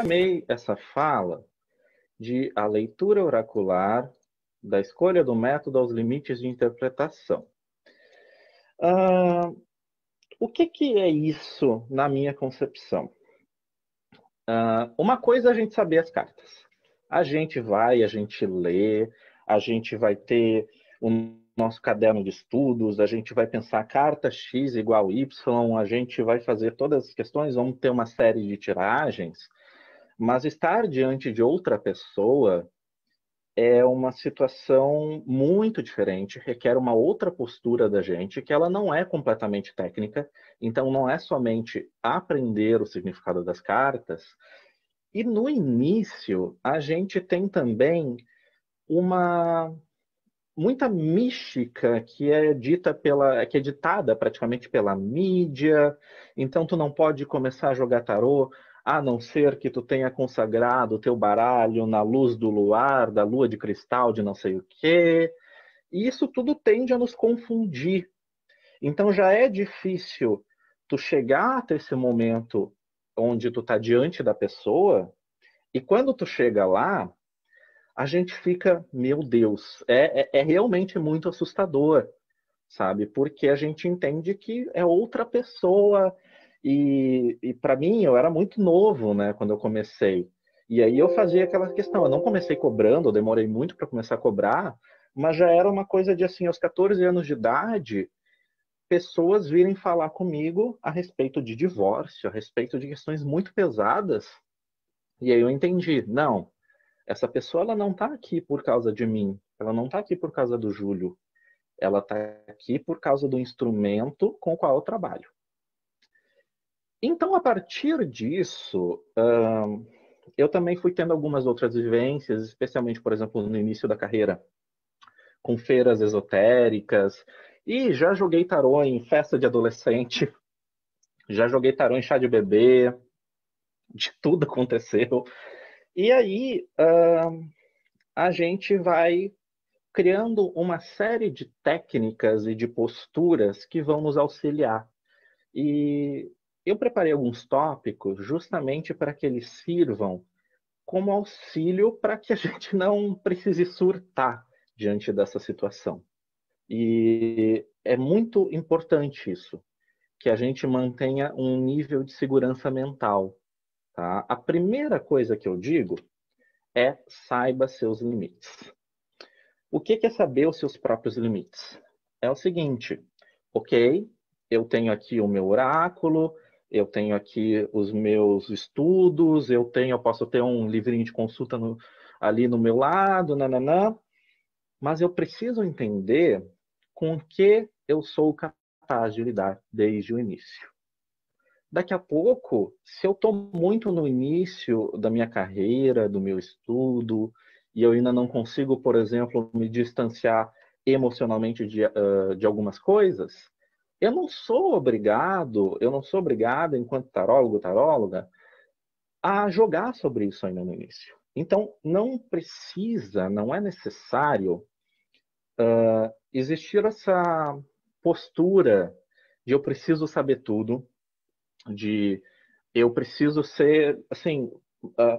chamei essa fala de a leitura oracular, da escolha do método aos limites de interpretação. O que é isso na minha concepção? Uma coisa é a gente saber as cartas. A gente lê, a gente vai ter o nosso caderno de estudos, a gente vai pensar carta X igual Y, a gente vai fazer todas as questões, vamos ter uma série de tiragens, mas estar diante de outra pessoa é uma situação muito diferente, requer uma outra postura da gente, que ela não é completamente técnica, então não é somente aprender o significado das cartas. E no início, a gente tem também uma muita mística que é que é ditada praticamente pela mídia. Então tu não pode começar a jogar tarô a não ser que tu tenha consagrado o teu baralho na luz do luar, da lua de cristal, de não sei o quê. E isso tudo tende a nos confundir. Então já é difícil tu chegar até esse momento onde tu tá diante da pessoa, e quando tu chega lá, a gente fica, meu Deus, é realmente muito assustador, sabe? Porque a gente entende que é outra pessoa. E para mim, eu era muito novo, né, quando eu comecei. E aí eu fazia aquela questão, eu não comecei cobrando, eu demorei muito para começar a cobrar, mas já era uma coisa de assim, aos 14 anos de idade, pessoas virem falar comigo a respeito de divórcio, a respeito de questões muito pesadas. E aí eu entendi, não, essa pessoa ela não está aqui por causa de mim, ela não está aqui por causa do Júlio, ela está aqui por causa do instrumento com o qual eu trabalho. Então, a partir disso, eu também fui tendo algumas outras vivências, especialmente, por exemplo, no início da carreira, com feiras esotéricas, e já joguei tarô em festa de adolescente, já joguei tarô em chá de bebê, de tudo aconteceu. E aí, a gente vai criando uma série de técnicas e de posturas que vão nos auxiliar. E eu preparei alguns tópicos justamente para que eles sirvam como auxílio para que a gente não precise surtar diante dessa situação. E é muito importante isso, que a gente mantenha um nível de segurança mental. Tá? A primeira coisa que eu digo é saiba seus limites. O que é saber os seus próprios limites? É o seguinte, ok, eu tenho aqui o meu oráculo, eu tenho aqui os meus estudos, eu posso ter um livrinho de consulta ali no meu lado, nananã, mas eu preciso entender com o que eu sou capaz de lidar desde o início. Daqui a pouco, se eu estou muito no início da minha carreira, do meu estudo, e eu ainda não consigo, por exemplo, me distanciar emocionalmente de algumas coisas, eu não sou obrigado, enquanto tarólogo, taróloga, a jogar sobre isso ainda no início. Então, não precisa, não é necessário existir essa postura de eu preciso saber tudo, de eu preciso ser, assim,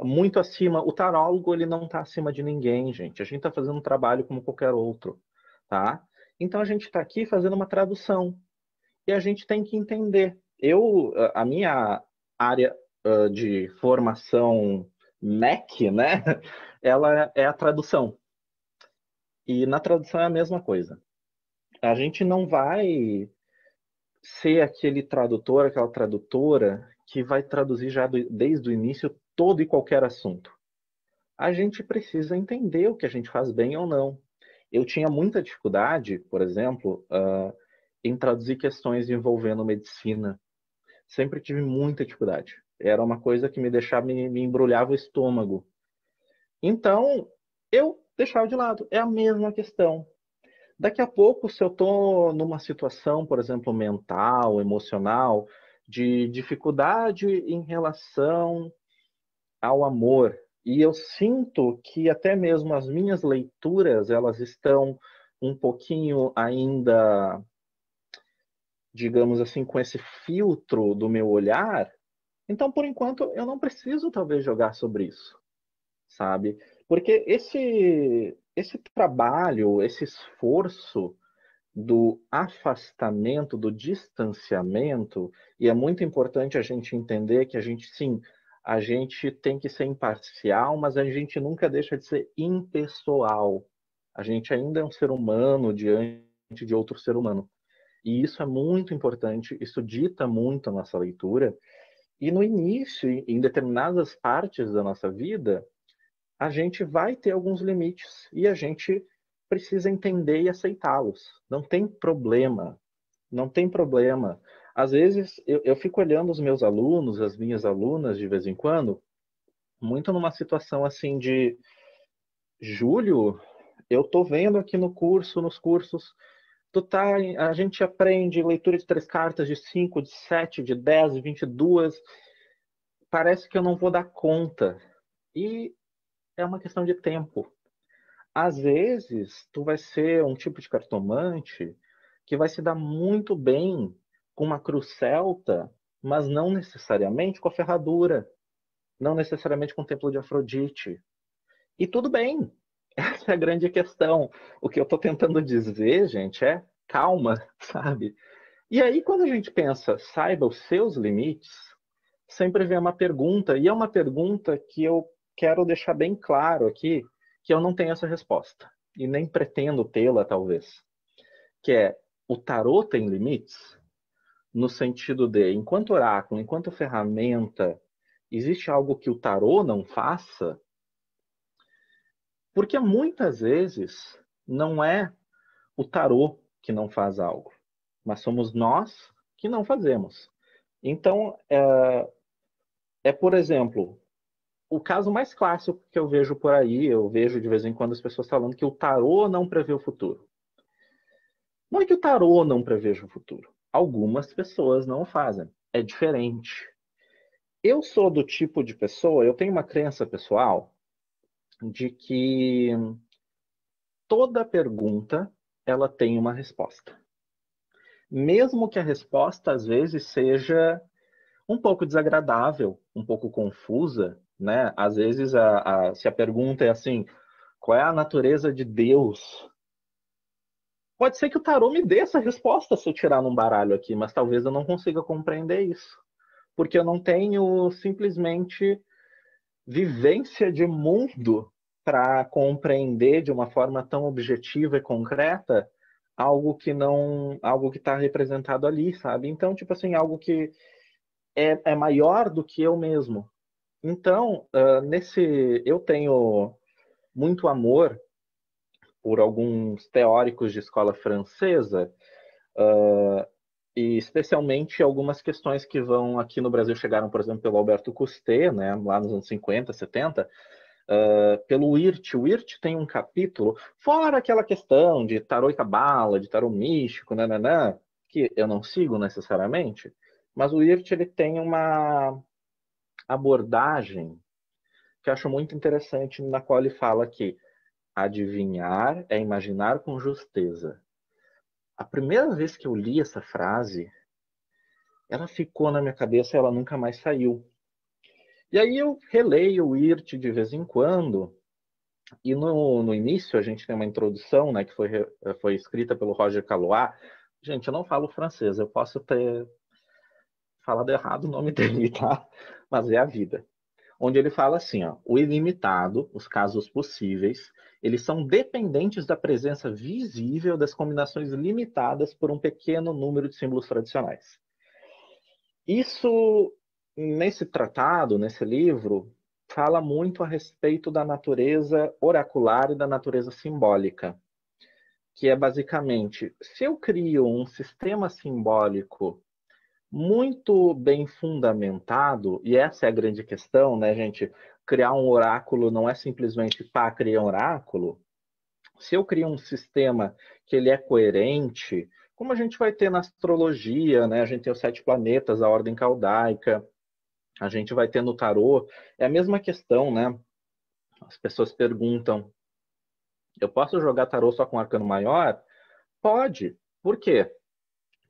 muito acima. O tarólogo, ele não está acima de ninguém, gente. A gente está fazendo um trabalho como qualquer outro, tá? Então, a gente está aqui fazendo uma tradução. E a gente tem que entender. A minha área de formação MEC, né? Ela é a tradução. E na tradução é a mesma coisa. A gente não vai ser aquele tradutor, aquela tradutora que vai traduzir já desde o início todo e qualquer assunto. A gente precisa entender o que a gente faz bem ou não. Eu tinha muita dificuldade, por exemplo, em traduzir questões envolvendo medicina. Sempre tive muita dificuldade. Era uma coisa que me deixava, me embrulhava o estômago. Então, eu deixava de lado. É a mesma questão. Daqui a pouco, se eu estou numa situação, por exemplo, mental, emocional, de dificuldade em relação ao amor, e eu sinto que até mesmo as minhas leituras, elas estão um pouquinho ainda, digamos assim, com esse filtro do meu olhar, Então, por enquanto, eu não preciso talvez jogar sobre isso, sabe? Porque esse trabalho, esse esforço do afastamento, do distanciamento, e é muito importante a gente entender que a gente, sim, a gente tem que ser imparcial, mas a gente nunca deixa de ser impessoal. A gente ainda é um ser humano diante de outro ser humano. E isso é muito importante, isso dita muito a nossa leitura. E no início, em determinadas partes da nossa vida, a gente vai ter alguns limites e a gente precisa entender e aceitá-los. Não tem problema, não tem problema. Às vezes eu fico olhando os meus alunos, as minhas alunas de vez em quando, muito numa situação assim de Júlio, eu tô vendo aqui no curso, nos cursos, a gente aprende leitura de 3 cartas, de 5, de 7, de 10, de 22. Parece que eu não vou dar conta. E é uma questão de tempo. Às vezes, tu vai ser um tipo de cartomante que vai se dar muito bem com uma cruz celta, mas não necessariamente com a ferradura, não necessariamente com o templo de Afrodite. E tudo bem, essa é a grande questão. O que eu estou tentando dizer, gente, é calma, sabe? E aí, quando a gente pensa, saiba os seus limites, sempre vem uma pergunta, e é uma pergunta que eu quero deixar bem claro aqui, que eu não tenho essa resposta, e nem pretendo tê-la, talvez, que é, o tarô tem limites? No sentido de, enquanto oráculo, enquanto ferramenta, existe algo que o tarô não faça? Porque muitas vezes não é o tarô que não faz algo, mas somos nós que não fazemos. Então, por exemplo, o caso mais clássico que eu vejo por aí, eu vejo de vez em quando as pessoas falando que o tarô não prevê o futuro. Não é que o tarô não preveja o futuro. Algumas pessoas não o fazem. É diferente. Eu sou do tipo de pessoa, eu tenho uma crença pessoal de que toda pergunta ela tem uma resposta. Mesmo que a resposta às vezes seja um pouco desagradável, um pouco confusa, né? Às vezes, se a pergunta é assim, qual é a natureza de Deus? Pode ser que o tarô me dê essa resposta se eu tirar num baralho aqui, mas talvez eu não consiga compreender isso, porque eu não tenho simplesmente vivência de mundo para compreender de uma forma tão objetiva e concreta algo que está representado ali, sabe? Então, tipo assim, algo que é maior do que eu mesmo. Então, eu tenho muito amor por alguns teóricos de escola francesa, e especialmente algumas questões que vão aqui no Brasil chegaram, por exemplo, pelo Alberto Cousteau, né, lá nos anos 50, 70, pelo Wirth. O Wirth tem um capítulo, fora aquela questão de tarô e cabala, de tarô místico, nananã, que eu não sigo necessariamente, mas o Wirth ele tem uma abordagem que eu acho muito interessante, na qual ele fala que adivinhar é imaginar com justeza. A primeira vez que eu li essa frase, ela ficou na minha cabeça e ela nunca mais saiu. E aí eu releio o Wirth de vez em quando, e no início a gente tem uma introdução, né, que foi escrita pelo Roger Caillois. Gente, eu não falo francês, eu posso ter falado errado o nome dele, tá? Mas é a vida. Onde ele fala assim, ó, o ilimitado, os casos possíveis, eles são dependentes da presença visível das combinações limitadas por um pequeno número de símbolos tradicionais. Isso, nesse tratado, nesse livro, fala muito a respeito da natureza oracular e da natureza simbólica, que é basicamente, se eu crio um sistema simbólico muito bem fundamentado, e essa é a grande questão, né, gente? Criar um oráculo não é simplesmente para criar um oráculo. Se eu crio um sistema que ele é coerente, como a gente vai ter na astrologia, né? A gente tem os 7 planetas, a ordem caldaica, a gente vai ter no tarô, é a mesma questão, né? As pessoas perguntam: eu posso jogar tarô só com arcano maior? Pode. Por quê?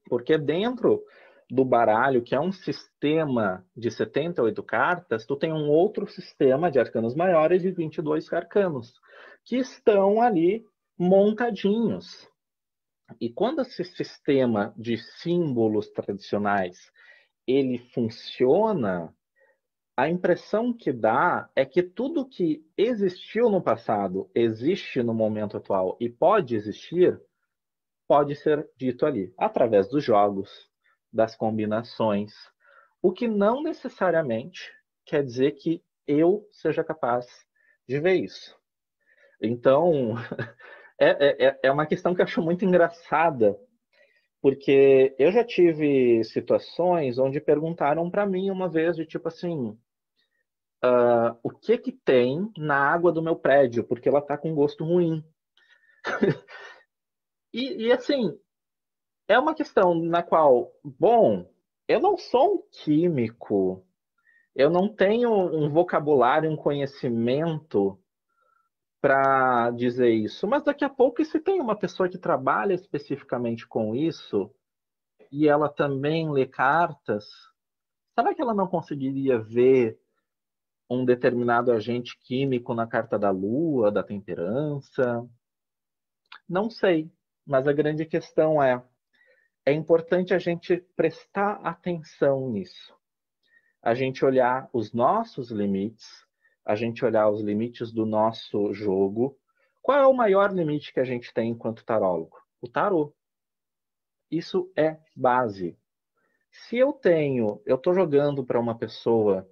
Porque dentro do baralho, que é um sistema de 78 cartas, tu tem um outro sistema de arcanos maiores de 22 arcanos, que estão ali montadinhos. E quando esse sistema de símbolos tradicionais ele funciona, a impressão que dá é que tudo que existiu no passado existe no momento atual e pode existir, pode ser dito ali, através dos jogos, das combinações, o que não necessariamente quer dizer que eu seja capaz de ver isso. Então, é uma questão que eu acho muito engraçada, porque eu já tive situações onde perguntaram para mim uma vez de tipo assim, o que que tem na água do meu prédio, porque ela está com gosto ruim. E assim, é uma questão na qual, bom, eu não sou um químico, eu não tenho um vocabulário, um conhecimento para dizer isso, mas daqui a pouco, e se tem uma pessoa que trabalha especificamente com isso, e ela também lê cartas, será que ela não conseguiria ver um determinado agente químico na carta da lua, da temperança? Não sei, mas a grande questão é importante a gente prestar atenção nisso. A gente olhar os nossos limites, a gente olhar os limites do nosso jogo. Qual é o maior limite que a gente tem enquanto tarólogo? O tarô. Isso é base. Se eu estou jogando para uma pessoa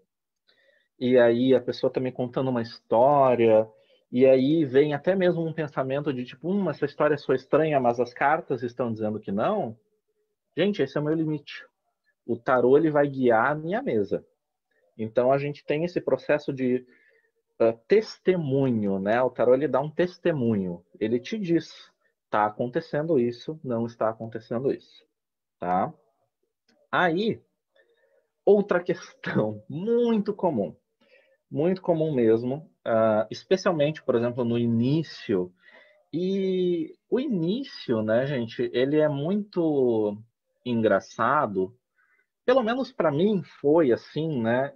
e aí a pessoa está me contando uma história e aí vem até mesmo um pensamento de tipo, essa história sou estranha, mas as cartas estão dizendo que não. Gente, esse é o meu limite. O tarô ele vai guiar a minha mesa. Então a gente tem esse processo de testemunho, né? O tarô ele dá um testemunho. Ele te diz, está acontecendo isso, não está acontecendo isso, tá? Aí, outra questão muito comum mesmo, especialmente, por exemplo, no início. E o início, né, gente, ele é muito engraçado. Pelo menos para mim foi assim, né?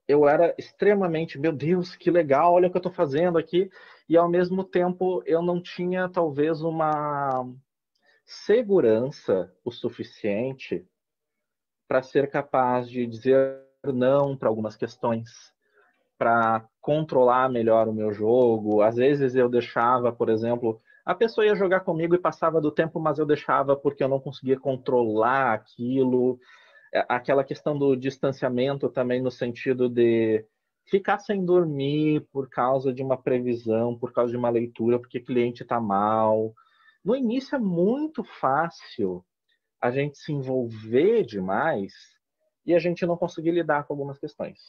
Eu era extremamente, meu Deus, que legal, olha o que eu estou fazendo aqui. E ao mesmo tempo eu não tinha talvez uma segurança o suficiente para ser capaz de dizer não para algumas questões, para controlar melhor o meu jogo. Às vezes eu deixava, por exemplo, a pessoa ia jogar comigo e passava do tempo, mas eu deixava porque eu não conseguia controlar aquilo. Aquela questão do distanciamento também no sentido de ficar sem dormir por causa de uma previsão, por causa de uma leitura, porque o cliente está mal. No início é muito fácil a gente se envolver demais e a gente não conseguir lidar com algumas questões.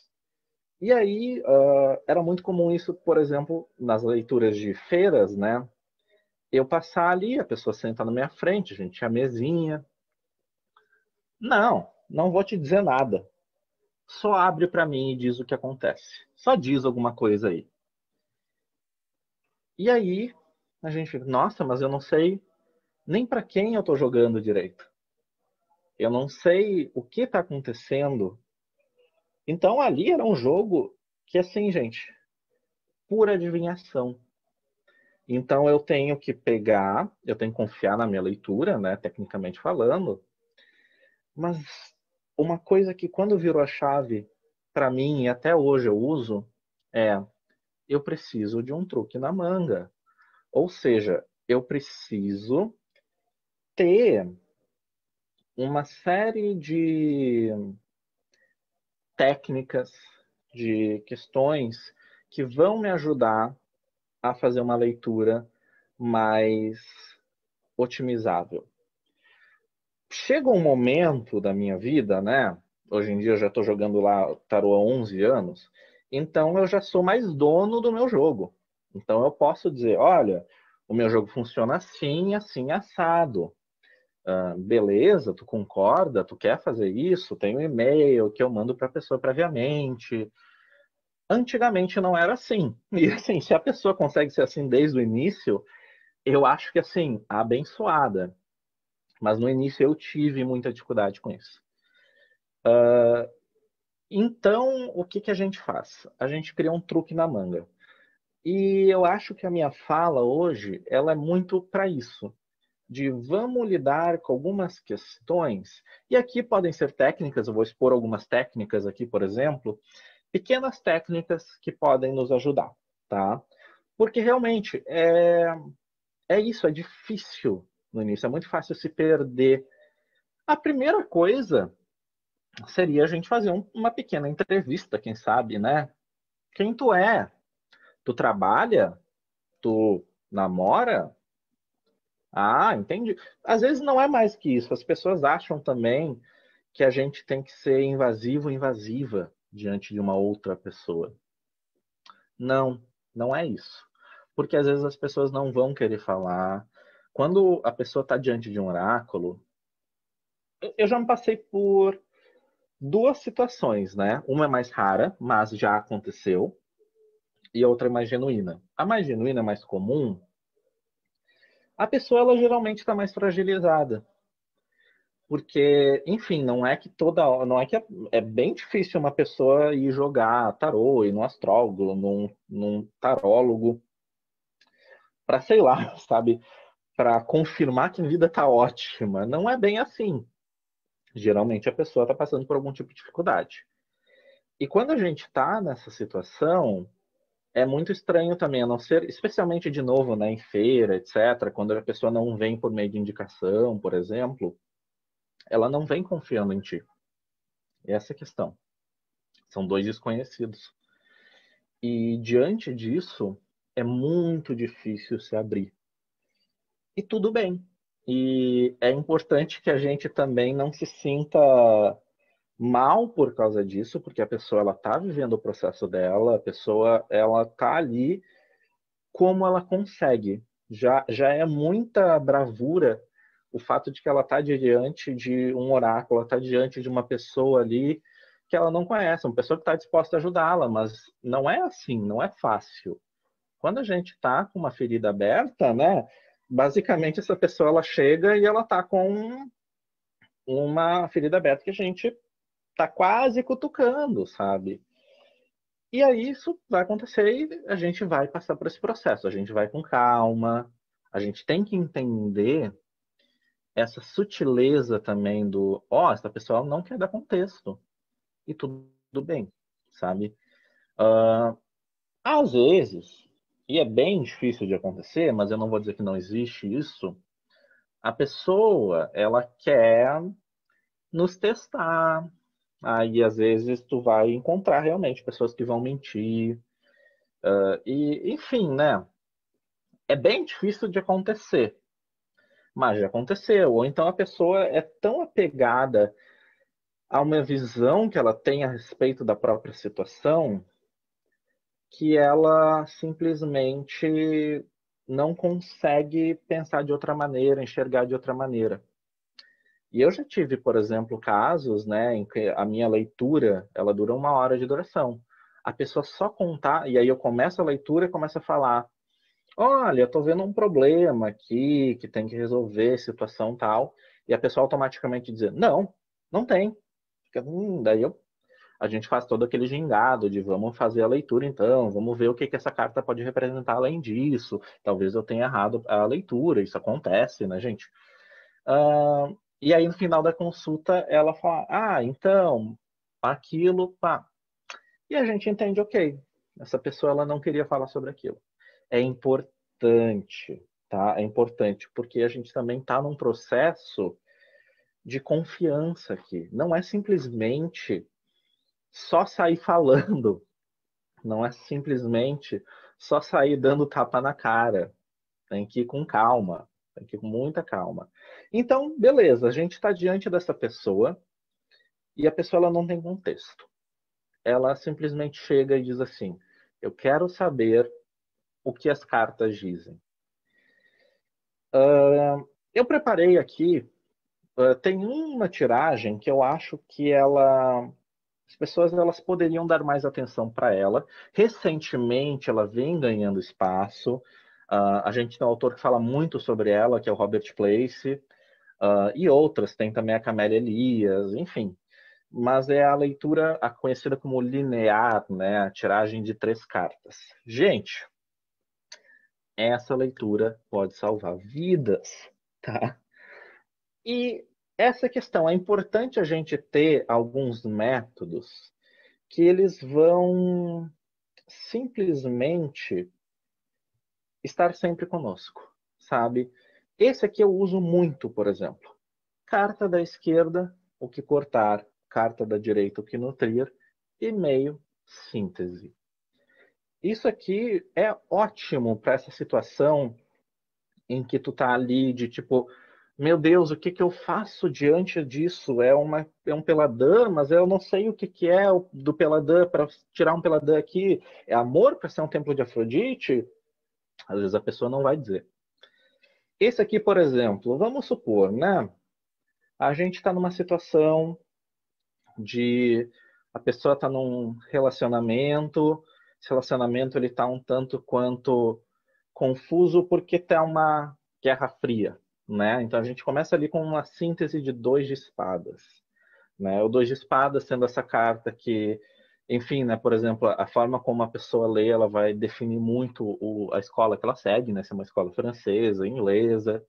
E aí, era muito comum isso, por exemplo, nas leituras de feiras, né? Eu passar ali, a pessoa senta na minha frente, a gente tinha mesinha. Não, não vou te dizer nada. Só abre para mim e diz o que acontece. Só diz alguma coisa aí. E aí, a gente fica, nossa, mas eu não sei nem para quem eu estou jogando direito. Eu não sei o que está acontecendo. Então ali era um jogo que, assim, gente, pura adivinhação. Então eu tenho que pegar, eu tenho que confiar na minha leitura, né, tecnicamente falando, mas uma coisa que quando virou a chave para mim e até hoje eu uso é eu preciso de um truque na manga. Ou seja, eu preciso ter uma série de técnicas, de questões que vão me ajudar a fazer uma leitura mais otimizável. Chega um momento da minha vida, né? Hoje em dia eu já estou jogando lá tarô há 11 anos, então eu já sou mais dono do meu jogo. Então eu posso dizer, olha, o meu jogo funciona assim, assim, assado. Beleza, tu concorda? Tu quer fazer isso? Tem um e-mail que eu mando para a pessoa previamente. Antigamente não era assim. E assim, se a pessoa consegue ser assim desde o início, eu acho que assim, abençoada. Mas no início eu tive muita dificuldade com isso. Então, o que que a gente faz? A gente cria um truque na manga. E eu acho que a minha fala hoje, ela é muito para isso, de vamos lidar com algumas questões, e aqui podem ser técnicas, eu vou expor algumas técnicas aqui, por exemplo, pequenas técnicas que podem nos ajudar, tá? Porque realmente é isso, é difícil no início, é muito fácil se perder. A primeira coisa seria a gente fazer uma pequena entrevista, quem sabe, né? Quem tu é? Tu trabalha? Tu namora? Ah, entendi. Às vezes não é mais que isso. As pessoas acham também que a gente tem que ser invasivo, invasiva diante de uma outra pessoa. Não, não é isso. Porque às vezes as pessoas não vão querer falar. Quando a pessoa está diante de um oráculo, eu já me passei por duas situações, né? Uma é mais rara, mas já aconteceu, e a outra é mais genuína. A mais genuína, mais comum, a pessoa ela geralmente está mais fragilizada. Porque, enfim, não é que não é que é bem difícil uma pessoa ir jogar tarô, ir no astrólogo, num tarólogo, para sei lá, sabe, para confirmar que a vida tá ótima. Não é bem assim. Geralmente a pessoa está passando por algum tipo de dificuldade. E quando a gente está nessa situação, é muito estranho também, a não ser, especialmente de novo, né, em feira, etc., quando a pessoa não vem por meio de indicação, por exemplo, ela não vem confiando em ti. Essa é a questão. São dois desconhecidos. E diante disso, é muito difícil se abrir. E tudo bem. E é importante que a gente também não se sinta mal por causa disso, porque a pessoa ela está vivendo o processo dela, a pessoa ela está ali como ela consegue. Já é muita bravura o fato de que ela está diante de um oráculo, ela está diante de uma pessoa ali que ela não conhece, uma pessoa que está disposta a ajudá-la, mas não é assim, não é fácil. Quando a gente está com uma ferida aberta, né? Basicamente essa pessoa ela chega e ela está com uma ferida aberta que a gente está quase cutucando, sabe? E aí isso vai acontecer e a gente vai passar por esse processo. A gente vai com calma. A gente tem que entender essa sutileza também do, ó, essa pessoa não quer dar contexto. E tudo bem, sabe? Às vezes, e é bem difícil de acontecer, mas eu não vou dizer que não existe isso, a pessoa, ela quer nos testar. Aí, às vezes, tu vai encontrar realmente pessoas que vão mentir. E, enfim, né? É bem difícil de acontecer, mas já aconteceu. Ou então a pessoa é tão apegada a uma visão que ela tem a respeito da própria situação que ela simplesmente não consegue pensar de outra maneira, enxergar de outra maneira. E eu já tive, por exemplo, casos, né, em que a minha leitura, ela dura 1 hora de duração. A pessoa só contar, e aí eu começo a leitura e começo a falar, olha, eu tô vendo um problema aqui, que tem que resolver, situação tal, e a pessoa automaticamente dizer, não, não tem. Daí a gente faz todo aquele gingado de vamos fazer a leitura então, vamos ver o que, que essa carta pode representar além disso. Talvez eu tenha errado a leitura, isso acontece, né, gente? E aí no final da consulta ela fala, ah, então, aquilo, pá. E a gente entende, ok, essa pessoa ela não queria falar sobre aquilo. É importante, tá? É importante, porque a gente também está num processo de confiança aqui. Não é simplesmente só sair falando, não é simplesmente só sair dando tapa na cara. Tem que ir com calma, tem que ir com muita calma. Então, beleza, a gente está diante dessa pessoa e a pessoa ela não tem contexto. Ela simplesmente chega e diz assim: eu quero saber o que as cartas dizem. Eu preparei aqui, tem uma tiragem que eu acho que as pessoas elas poderiam dar mais atenção para ela. Recentemente ela vem ganhando espaço. A gente tem um autor que fala muito sobre ela, que é o Robert Place. e outras, tem também a Camélia Elias, enfim. Mas é a leitura a conhecida como linear, né? A tiragem de 3 cartas. Gente, essa leitura pode salvar vidas, tá? E essa questão, é importante a gente ter alguns métodos que eles vão simplesmente estar sempre conosco, sabe? Esse aqui eu uso muito, por exemplo. Carta da esquerda, o que cortar. Carta da direita, o que nutrir. E meio, síntese. Isso aqui é ótimo para essa situação em que tu tá ali de tipo, meu Deus, o que que eu faço diante disso? É um peladã, mas eu não sei o que que é do peladã para tirar um peladã aqui. É amor para ser um templo de Afrodite? Às vezes a pessoa não vai dizer. Esse aqui, por exemplo, vamos supor, né? A gente está numa situação de a pessoa está num relacionamento, esse relacionamento ele está um tanto quanto confuso porque está uma guerra fria, né? Então a gente começa ali com uma síntese de 2 de espadas, né? O 2 de espadas sendo essa carta que, enfim, né? Por exemplo, a forma como a pessoa lê, ela vai definir muito a escola que ela segue, né? Se é uma escola francesa, inglesa.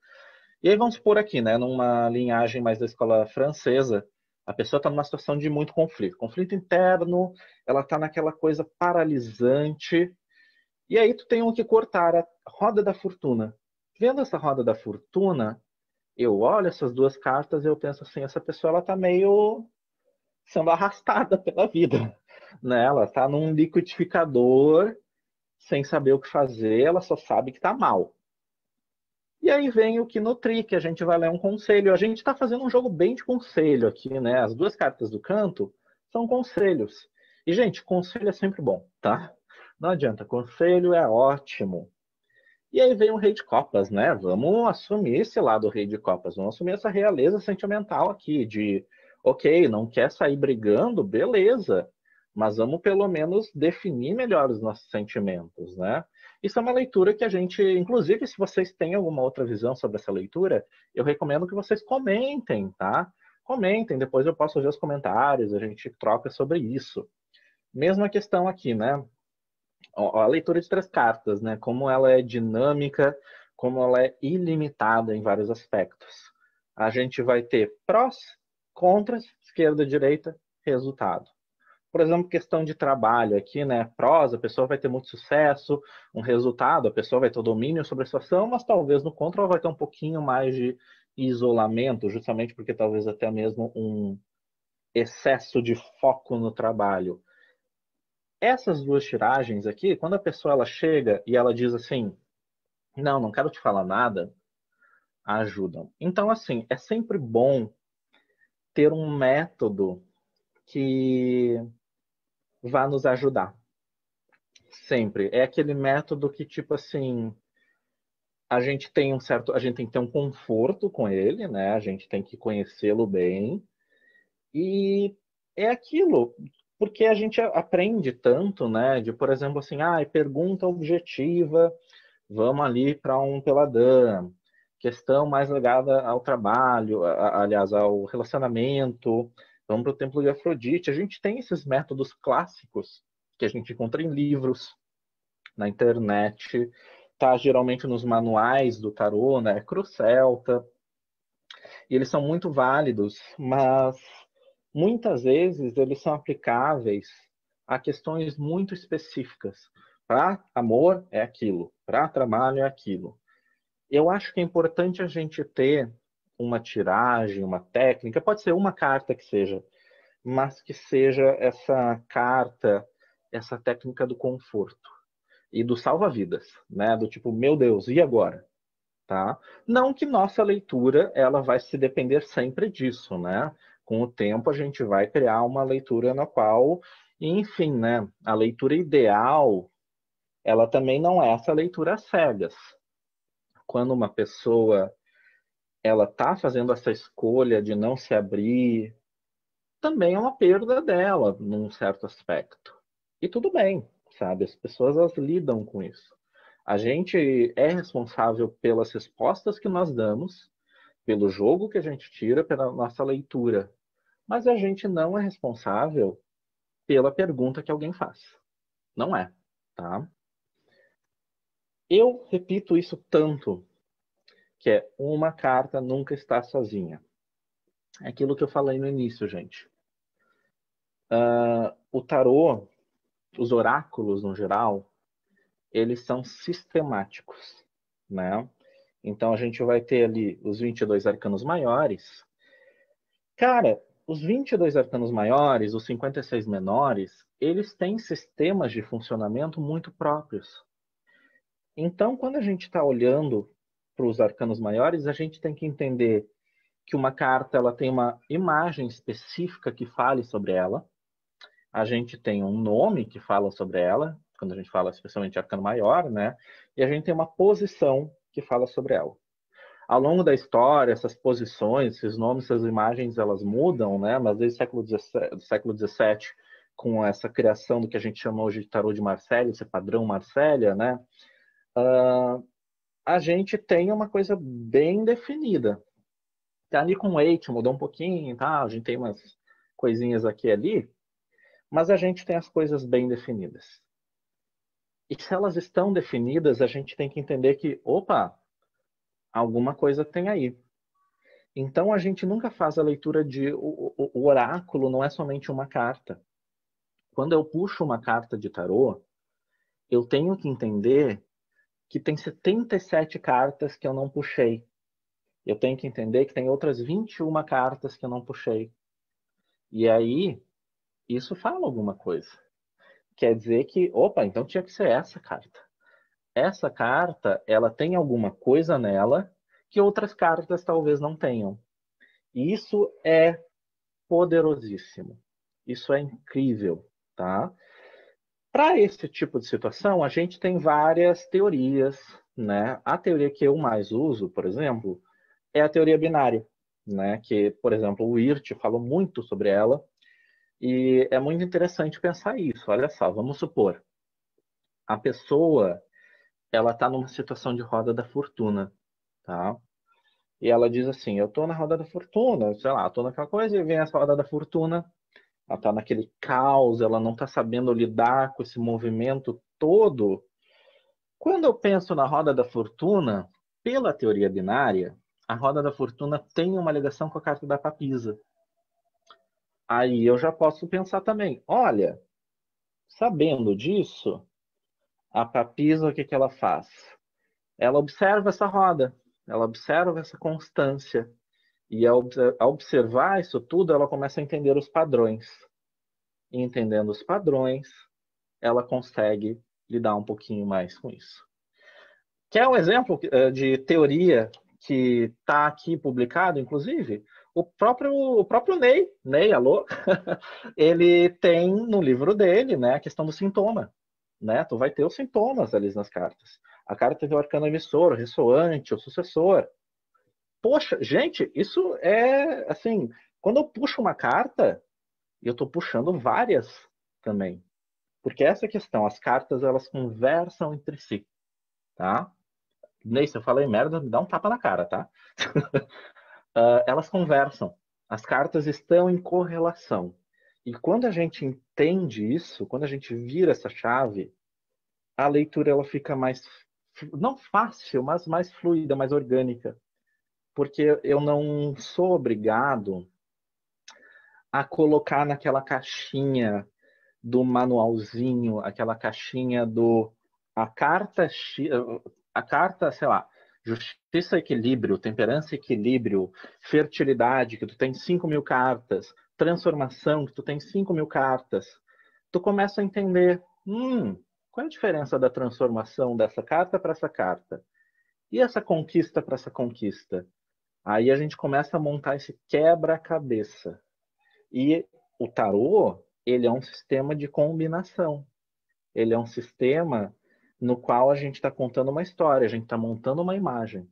E aí vamos por aqui, né? Numa linhagem mais da escola francesa, a pessoa está numa situação de muito conflito, conflito interno, ela está naquela coisa paralisante. E aí tu tem um que cortar a roda da fortuna. Vendo essa roda da fortuna, eu olho essas 2 cartas e eu penso assim, essa pessoa ela tá meio sendo arrastada pela vida, né? Ela está num liquidificador sem saber o que fazer, ela só sabe que está mal. E aí vem o que nutrir, que a gente vai ler um conselho. A gente está fazendo um jogo bem de conselho aqui, né? As 2 cartas do canto são conselhos. E, gente, conselho é sempre bom, tá? Não adianta, conselho é ótimo. E aí vem o Rei de Copas, né? Vamos assumir esse lado Rei de Copas, vamos assumir essa realeza sentimental aqui de, ok, não quer sair brigando, beleza, mas vamos pelo menos definir melhor os nossos sentimentos, né? Isso é uma leitura que a gente, inclusive, se vocês têm alguma outra visão sobre essa leitura, eu recomendo que vocês comentem, tá? Comentem, depois eu posso ver os comentários, a gente troca sobre isso. Mesma questão aqui, né? A leitura de 3 cartas, né? Como ela é dinâmica, como ela é ilimitada em vários aspectos. A gente vai ter prós, contras, esquerda, direita, resultado. Por exemplo, questão de trabalho aqui, né? Prós, a pessoa vai ter muito sucesso, um resultado, a pessoa vai ter domínio sobre a situação, mas talvez no contra ela vai ter um pouquinho mais de isolamento, justamente porque talvez até mesmo um excesso de foco no trabalho. Essas 2 tiragens aqui, quando a pessoa ela chega e ela diz assim, não, não quero te falar nada, ajudam. Então, assim, é sempre bom ter um método que vá nos ajudar. Sempre. É aquele método que, tipo assim, a gente tem que ter um conforto com ele, né? A gente tem que conhecê-lo bem. E é aquilo, porque a gente aprende tanto, né? De, por exemplo, assim, pergunta objetiva. Vamos ali para um peladã. Questão mais ligada ao trabalho, aliás, ao relacionamento. Vamos para o Templo de Afrodite. A gente tem esses métodos clássicos que a gente encontra em livros, na internet, tá geralmente nos manuais do tarô, né? Cruz Celta. E eles são muito válidos, mas muitas vezes eles são aplicáveis a questões muito específicas. Para amor é aquilo, para trabalho é aquilo. Eu acho que é importante a gente ter uma tiragem, uma técnica, pode ser uma carta que seja, mas que seja essa carta, essa técnica do conforto e do salva-vidas, né? Do tipo, meu Deus, e agora? Tá? Não que nossa leitura ela vai se depender sempre disso, né? Com o tempo a gente vai criar uma leitura na qual, enfim, né? A leitura ideal, ela também não é essa leitura às cegas. Quando uma pessoa ela está fazendo essa escolha de não se abrir, também é uma perda dela, num certo aspecto. E tudo bem, sabe? As pessoas elas lidam com isso. A gente é responsável pelas respostas que nós damos pelo jogo que a gente tira, pela nossa leitura. Mas a gente não é responsável pela pergunta que alguém faz. Não é, tá? Eu repito isso tanto, que é uma carta nunca está sozinha. É aquilo que eu falei no início, gente. O tarô, os oráculos no geral, eles são sistemáticos, né? Então a gente vai ter ali os 22 arcanos maiores. Cara, os 22 arcanos maiores, os 56 menores, eles têm sistemas de funcionamento muito próprios. Então, quando a gente está olhando para os arcanos maiores, a gente tem que entender que uma carta ela tem uma imagem específica que fale sobre ela. A gente tem um nome que fala sobre ela, quando a gente fala especialmente de arcano maior, né? E a gente tem uma posição que fala sobre ela. Ao longo da história, essas posições, esses nomes, essas imagens, elas mudam, né? Mas desde o século XVII, com essa criação do que a gente chama hoje de tarô de Marselha, esse padrão Marselha, né? A gente tem uma coisa bem definida. Tá ali com o Eight, mudou um pouquinho, tá? A gente tem umas coisinhas aqui e ali, mas a gente tem as coisas bem definidas. E se elas estão definidas, a gente tem que entender que, opa, alguma coisa tem aí. Então a gente nunca faz a leitura de. O oráculo não é somente uma carta. Quando eu puxo uma carta de tarô, eu tenho que entender que tem 77 cartas que eu não puxei. Eu tenho que entender que tem outras 21 cartas que eu não puxei. E aí, isso fala alguma coisa. Quer dizer que, opa, então tinha que ser essa carta. Essa carta, ela tem alguma coisa nela que outras cartas talvez não tenham. E isso é poderosíssimo. Isso é incrível, tá? Para esse tipo de situação, a gente tem várias teorias, né? A teoria que eu mais uso, por exemplo, é a teoria binária, né? Que, por exemplo, o Wirth falou muito sobre ela e é muito interessante pensar isso. Olha só, vamos supor, a pessoa, ela está numa situação de roda da fortuna, tá? E ela diz assim, eu estou na roda da fortuna, sei lá, estou naquela coisa e vem essa roda da fortuna. Ela está naquele caos, ela não está sabendo lidar com esse movimento todo. Quando eu penso na roda da fortuna, pela teoria binária, a roda da fortuna tem uma ligação com a carta da papisa. Aí eu já posso pensar também, olha, sabendo disso, a papisa, o que que ela faz? Ela observa essa roda, ela observa essa constância. E ao observar isso tudo, ela começa a entender os padrões. E entendendo os padrões, ela consegue lidar um pouquinho mais com isso. Quer um exemplo de teoria que está aqui publicado, inclusive? O próprio Ney, alô, ele tem no livro dele, né, a questão do sintoma, né? Tu vai ter os sintomas ali nas cartas. A carta tem o arcano emissor, o ressoante, o sucessor. Poxa, gente, isso é assim, quando eu puxo uma carta, eu estou puxando várias também. Porque essa é a questão, as cartas elas conversam entre si, tá? Ney, se eu falei merda, me dá um tapa na cara, tá? Elas conversam. As cartas estão em correlação. E quando a gente entende isso, quando a gente vira essa chave, a leitura ela fica mais, não fácil, mas mais fluida, mais orgânica. Porque eu não sou obrigado a colocar naquela caixinha do manualzinho, aquela caixinha do a carta a carta, sei lá, justiça, equilíbrio, temperança, equilíbrio, fertilidade, que tu tem 5.000 cartas, transformação, que tu tem 5.000 cartas. Tu começa a entender, qual é a diferença da transformação dessa carta para essa carta? E essa conquista para essa conquista? Aí a gente começa a montar esse quebra-cabeça. E o tarô, ele é um sistema de combinação. Ele é um sistema no qual a gente está contando uma história, a gente está montando uma imagem.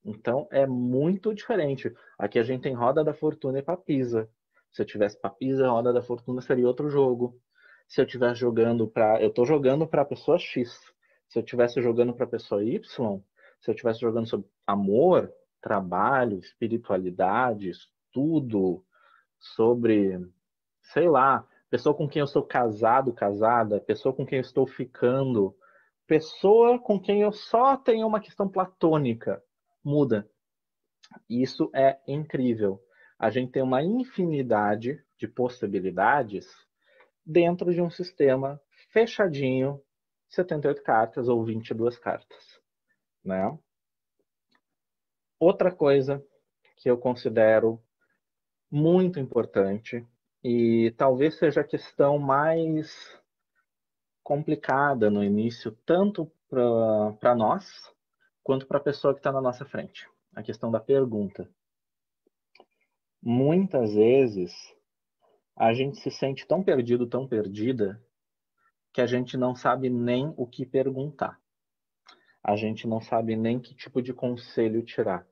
Então é muito diferente. Aqui a gente tem Roda da Fortuna e Papisa. Se eu tivesse Papisa e Roda da Fortuna seria outro jogo. Se eu tivesse jogando para, eu estou jogando para a pessoa X. Se eu tivesse jogando para a pessoa Y, se eu tivesse jogando sobre amor, trabalho, espiritualidade, estudo, sobre, sei lá, pessoa com quem eu sou casado, casada, pessoa com quem eu estou ficando, pessoa com quem eu só tenho uma questão platônica, muda. Isso é incrível. A gente tem uma infinidade de possibilidades dentro de um sistema fechadinho, 78 cartas ou 22 cartas, né? Outra coisa que eu considero muito importante e talvez seja a questão mais complicada no início, tanto para nós quanto para a pessoa que está na nossa frente, a questão da pergunta. Muitas vezes a gente se sente tão perdido, tão perdida, que a gente não sabe nem o que perguntar. A gente não sabe nem que tipo de conselho tirar.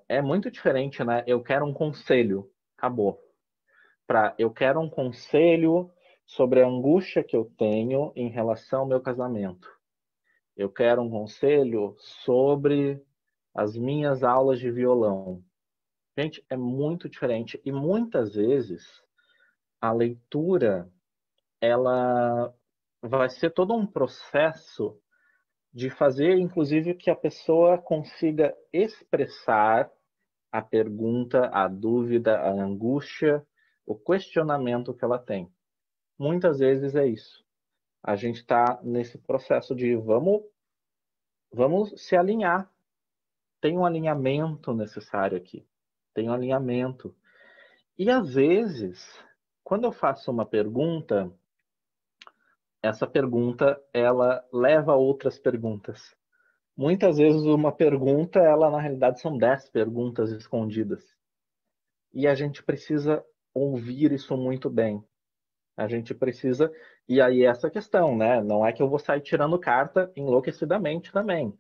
É muito diferente, né? Eu quero um conselho, acabou. Eu quero um conselho sobre a angústia que eu tenho em relação ao meu casamento. Eu quero um conselho sobre as minhas aulas de violão. Gente, é muito diferente. E muitas vezes a leitura, ela vai ser todo um processo de fazer, inclusive, que a pessoa consiga expressar a pergunta, a dúvida, a angústia, o questionamento que ela tem. Muitas vezes é isso. A gente está nesse processo de vamos se alinhar. Tem um alinhamento necessário aqui. Tem um alinhamento. E às vezes, quando eu faço uma pergunta, essa pergunta ela leva a outras perguntas. Muitas vezes uma pergunta, ela na realidade são 10 perguntas escondidas. E a gente precisa ouvir isso muito bem. A gente precisa. E aí, essa questão, né? Não é que eu vou sair tirando carta enlouquecidamente também.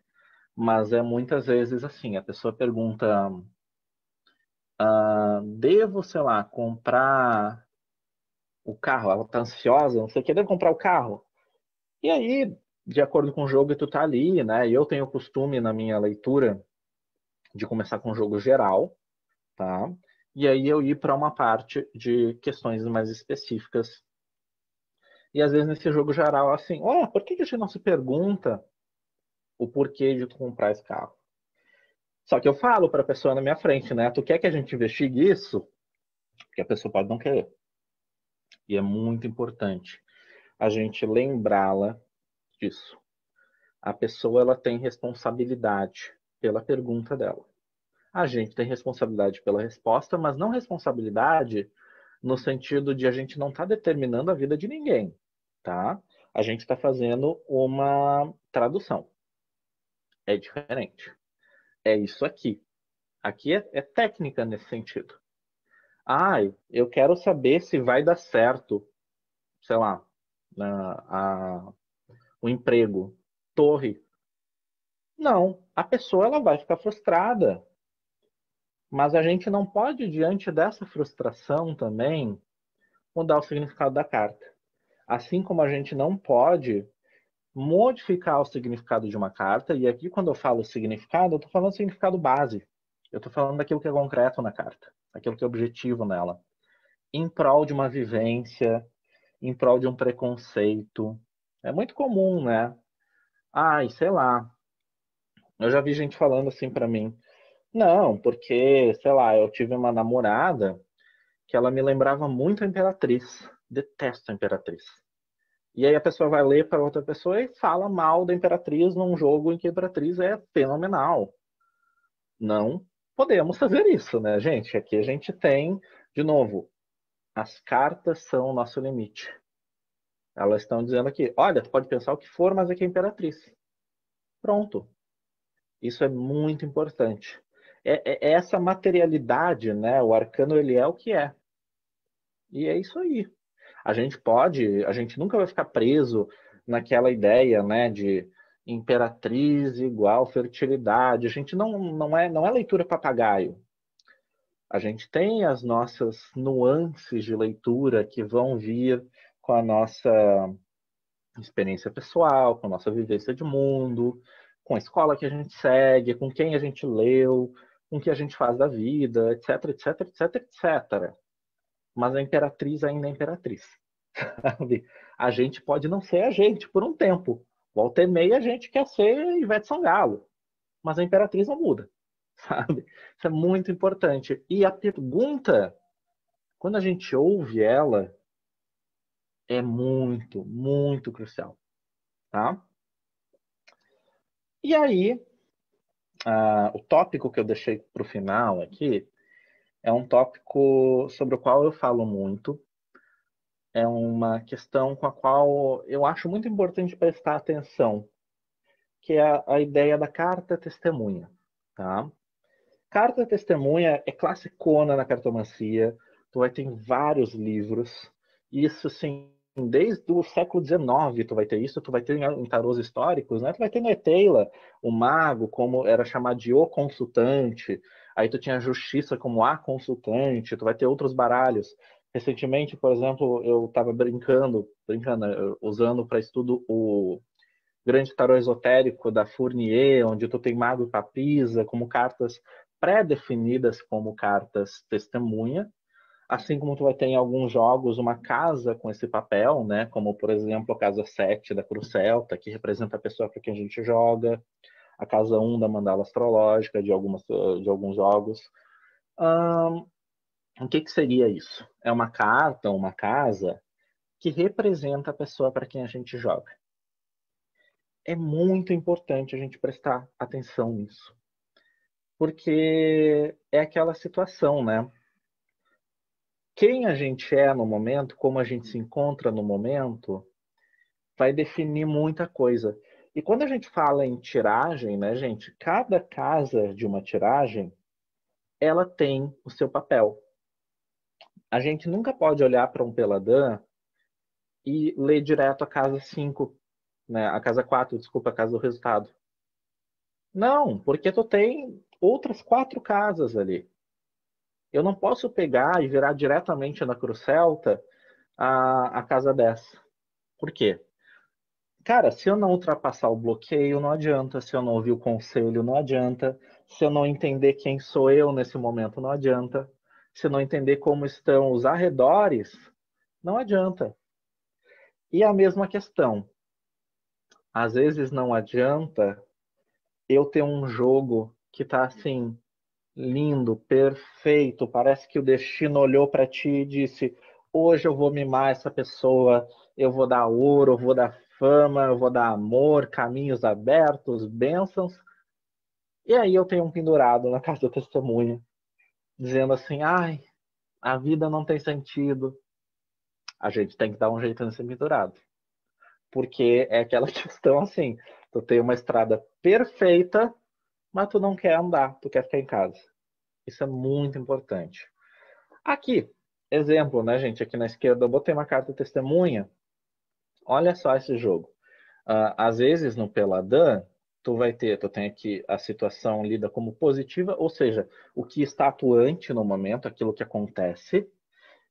Mas é muitas vezes assim: a pessoa pergunta, devo, sei lá, comprar o carro? Ela tá ansiosa, não sei o que, devo comprar o carro? E aí, de acordo com o jogo, tu tá ali, né? E eu tenho o costume na minha leitura de começar com o jogo geral, tá? E aí eu ir para uma parte de questões mais específicas. E às vezes nesse jogo geral, assim, por que a gente não se pergunta o porquê de tu comprar esse carro? Só que eu falo para a pessoa na minha frente, né? Tu quer que a gente investigue isso? Porque a pessoa pode não querer. E é muito importante a gente lembrá-la disso. A pessoa ela tem responsabilidade pela pergunta dela. A gente tem responsabilidade pela resposta, mas não responsabilidade no sentido de a gente não estar determinando a vida de ninguém, tá? A gente está fazendo uma tradução. É diferente. É isso aqui. Aqui é técnica nesse sentido. Eu quero saber se vai dar certo, sei lá, o emprego. Torre. Não, a pessoa ela vai ficar frustrada. Mas a gente não pode, diante dessa frustração também, mudar o significado da carta. Assim como a gente não pode modificar o significado de uma carta, e aqui quando eu falo significado, eu estou falando significado base. Eu estou falando daquilo que é concreto na carta, aquilo que é objetivo nela. Em prol de uma vivência, em prol de um preconceito. É muito comum, né? Sei lá. Eu já vi gente falando assim para mim. Não, porque, sei lá, eu tive uma namorada que ela me lembrava muito a Imperatriz. Detesto a Imperatriz. E aí a pessoa vai ler para outra pessoa e fala mal da Imperatriz num jogo em que a Imperatriz é fenomenal. Não podemos fazer isso, né, gente? Aqui a gente tem, de novo, as cartas são o nosso limite. Elas estão dizendo aqui, olha, tu pode pensar o que for, mas aqui é a Imperatriz. Pronto. Isso é muito importante. É essa materialidade, né? O arcano ele é o que é. E é isso aí. A gente nunca vai ficar preso naquela ideia, né, de imperatriz igual fertilidade. A gente não é leitura papagaio. A gente tem as nossas nuances de leitura que vão vir com a nossa experiência pessoal, com a nossa vivência de mundo, com a escola que a gente segue, com quem a gente leu, com o que a gente faz da vida, etc, etc, etc, etc. Mas a imperatriz ainda é imperatriz, sabe? A gente pode não ser a gente por um tempo. Volta e meia a gente quer ser Ivete Sangalo, mas a imperatriz não muda, sabe? Isso é muito importante. E a pergunta, quando a gente ouve ela, é muito, muito crucial, tá? E aí, o tópico que eu deixei para o final aqui é um tópico sobre o qual eu falo muito. É uma questão com a qual eu acho muito importante prestar atenção, que é a ideia da carta testemunha, tá? Carta testemunha é classicona na cartomancia. Tu vai ter em vários livros. Isso, sim, desde o século XIX tu vai ter isso. Tu vai ter em tarôs históricos, né? Tu vai ter no Eteila, o mago, como era chamado de o consultante. Aí tu tinha a justiça como a consultante. Tu vai ter outros baralhos. Recentemente, por exemplo, eu estava brincando, usando para estudo o grande tarô esotérico da Fournier, onde tu tem mago e papisa como cartas pré-definidas como cartas testemunha, assim como tu vai ter em alguns jogos uma casa com esse papel, né? Como, por exemplo, a casa 7 da Cruz Celta, que representa a pessoa para quem a gente joga, a casa 1 da mandala astrológica de alguns jogos. O que seria isso? É uma carta, uma casa que representa a pessoa para quem a gente joga. É muito importante a gente prestar atenção nisso. Porque é aquela situação, né? Quem a gente é no momento, como a gente se encontra no momento, vai definir muita coisa. E quando a gente fala em tiragem, né, gente? Cada casa de uma tiragem, ela tem o seu papel. A gente nunca pode olhar para um Peladã e ler direto a casa 5, né? A casa 4, desculpa, a casa do resultado. Não, porque tu tem outras 4 casas ali. Eu não posso pegar e virar diretamente na Cruz Celta a casa 10. Por quê? Cara, se eu não ultrapassar o bloqueio, não adianta. Se eu não ouvir o conselho, não adianta. Se eu não entender quem sou eu nesse momento, não adianta. Se eu não entender como estão os arredores, não adianta. E a mesma questão. Às vezes não adianta eu ter um jogo que tá assim, lindo, perfeito. Parece que o destino olhou para ti e disse: hoje eu vou mimar essa pessoa, eu vou dar ouro, eu vou dar fama, eu vou dar amor, caminhos abertos, bênçãos. E aí eu tenho um pendurado na casa da testemunha, dizendo assim: ai, a vida não tem sentido. A gente tem que dar um jeito nesse pendurado. Porque é aquela questão assim: tu tem uma estrada perfeita, mas tu não quer andar, tu quer ficar em casa. Isso é muito importante. Aqui, exemplo, né, gente? Aqui na esquerda eu botei uma carta testemunha. Olha só esse jogo. Às vezes no Peladã, tu tem aqui a situação lida como positiva, ou seja, o que está atuante no momento, aquilo que acontece,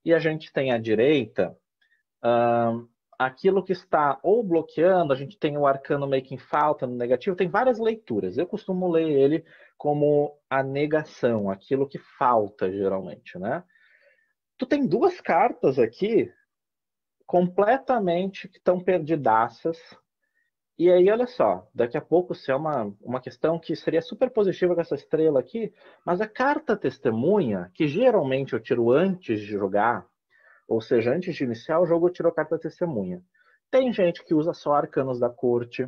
e a gente tem à direita aquilo que está ou bloqueando, a gente tem o arcano making falta no negativo, tem várias leituras. Eu costumo ler ele como a negação, aquilo que falta geralmente, né? Tu tem 2 cartas aqui completamente que estão perdidaças. E aí, olha só, daqui a pouco se é uma questão que seria super positiva com essa estrela aqui, mas a carta testemunha, que geralmente eu tiro antes de jogar, ou seja, antes de iniciar o jogo, eu tiro a carta testemunha. Tem gente que usa só arcanos da corte,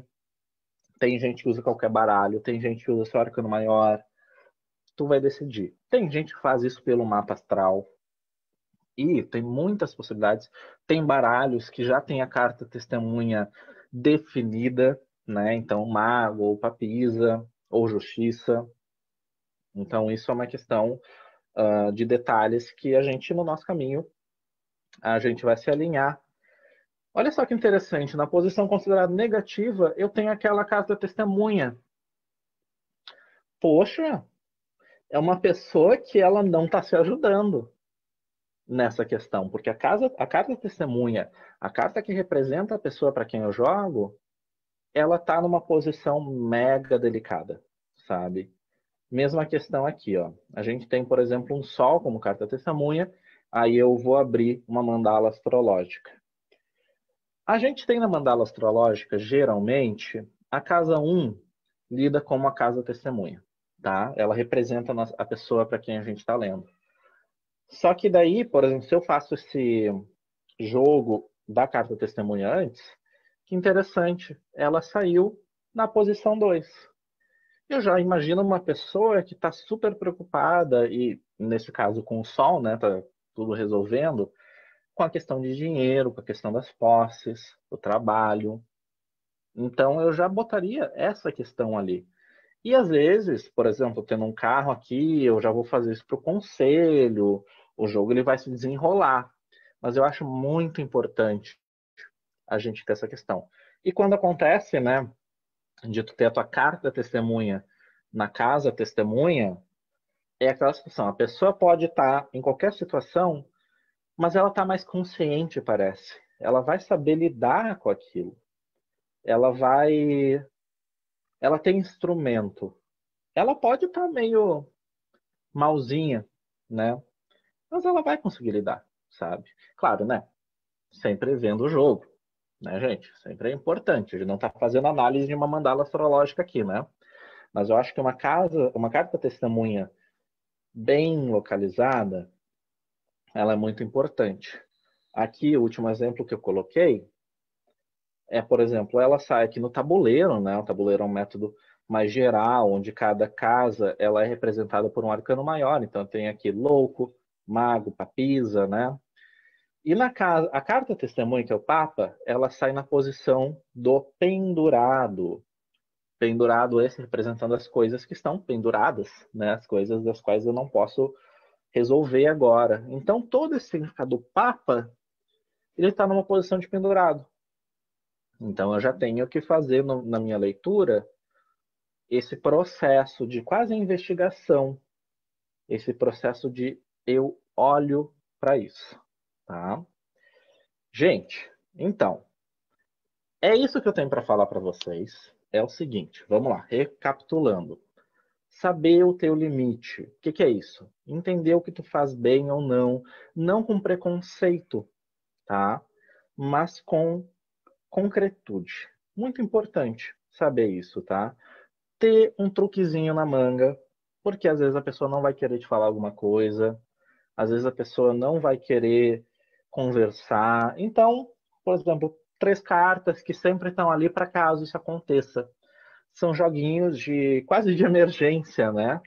tem gente que usa qualquer baralho, tem gente que usa só arcano maior. Tu vai decidir. Tem gente que faz isso pelo mapa astral, e tem muitas possibilidades. Tem baralhos que já tem a carta testemunha definida, né? Então, mago, ou papisa, ou justiça. Então, isso é uma questão de detalhes que a gente, no nosso caminho, a gente vai se alinhar. Olha só que interessante, na posição considerada negativa, eu tenho aquela carta testemunha. Poxa, é uma pessoa que ela não está se ajudando nessa questão, porque a carta testemunha, a carta que representa a pessoa para quem eu jogo, ela está numa posição mega delicada, sabe? Mesma questão aqui, ó. A gente tem, por exemplo, um Sol como carta testemunha, aí eu vou abrir uma mandala astrológica. A gente tem na mandala astrológica, geralmente, a casa 1 lida como a casa testemunha, tá? Ela representa a pessoa para quem a gente está lendo. Só que daí, por exemplo, se eu faço esse jogo da carta testemunha antes, que interessante, ela saiu na posição 2. Eu já imagino uma pessoa que está super preocupada, e nesse caso com o Sol, né, tá tudo resolvendo, com a questão de dinheiro, com a questão das posses, do trabalho. Então eu já botaria essa questão ali. E às vezes, por exemplo, tendo um carro aqui, eu já vou fazer isso para o conselho, o jogo ele vai se desenrolar. Mas eu acho muito importante a gente ter essa questão. E quando acontece, né, de tu ter a tua carta testemunha na casa testemunha, é aquela situação. A pessoa pode estar em qualquer situação, mas ela está mais consciente, parece. Ela vai saber lidar com aquilo. Ela vai. Ela tem instrumento. Ela pode estar meio malzinha, né? Mas ela vai conseguir lidar, sabe? Claro, né? Sempre vendo o jogo, né, gente? Sempre é importante. A gente não está fazendo análise de uma mandala astrológica aqui, né? Mas eu acho que uma carta testemunha bem localizada, ela é muito importante. Aqui, o último exemplo que eu coloquei é, por exemplo, ela sai aqui no tabuleiro, né? O tabuleiro é um método mais geral, onde cada casa ela é representada por um arcano maior. Então tem aqui louco, mago, papisa, né? E na casa, a carta testemunha, que é o Papa, ela sai na posição do pendurado. Pendurado esse representando as coisas que estão penduradas, né? As coisas das quais eu não posso resolver agora. Então todo esse significado do Papa, ele está numa posição de pendurado. Então eu já tenho que fazer na minha leitura esse processo de quase investigação, esse processo de eu olho para isso, tá? Gente, então, é isso que eu tenho para falar para vocês. É o seguinte, vamos lá, recapitulando. Saber o teu limite. O que é isso? Entender o que tu faz bem ou não, não com preconceito, tá? Mas com concretude. Muito importante saber isso, tá? Ter um truquezinho na manga, porque às vezes a pessoa não vai querer te falar alguma coisa, às vezes a pessoa não vai querer conversar. Então, por exemplo, 3 cartas que sempre estão ali para caso isso aconteça. São joguinhos de quase de emergência, né?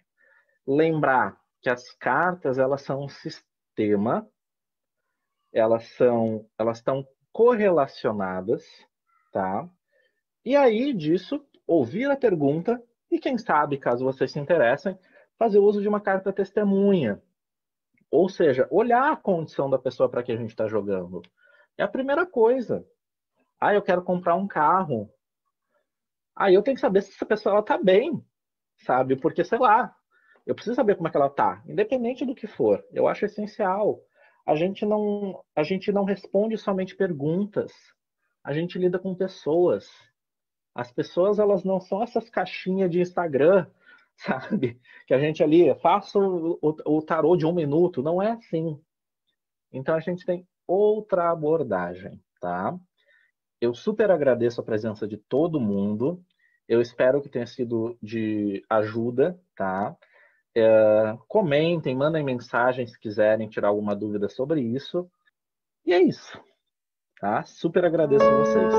Lembrar que as cartas elas são um sistema, elas estão correlacionadas, tá? E aí disso, ouvir a pergunta e quem sabe, caso vocês se interessem, fazer uso de uma carta testemunha. Ou seja, olhar a condição da pessoa para que a gente está jogando. É a primeira coisa. Ah, eu quero comprar um carro. Aí eu tenho que saber se essa pessoa está bem, sabe? Porque, sei lá, eu preciso saber como é que ela está, independente do que for. Eu acho essencial. A gente não responde somente perguntas. A gente lida com pessoas. As pessoas, elas não são essas caixinhas de Instagram, sabe? Que a gente ali, faça o tarô de 1 minuto. Não é assim. Então a gente tem outra abordagem, tá? Eu super agradeço a presença de todo mundo. Eu espero que tenha sido de ajuda, tá? Comentem, mandem mensagens se quiserem tirar alguma dúvida sobre isso. E é isso, tá? Super agradeço a vocês.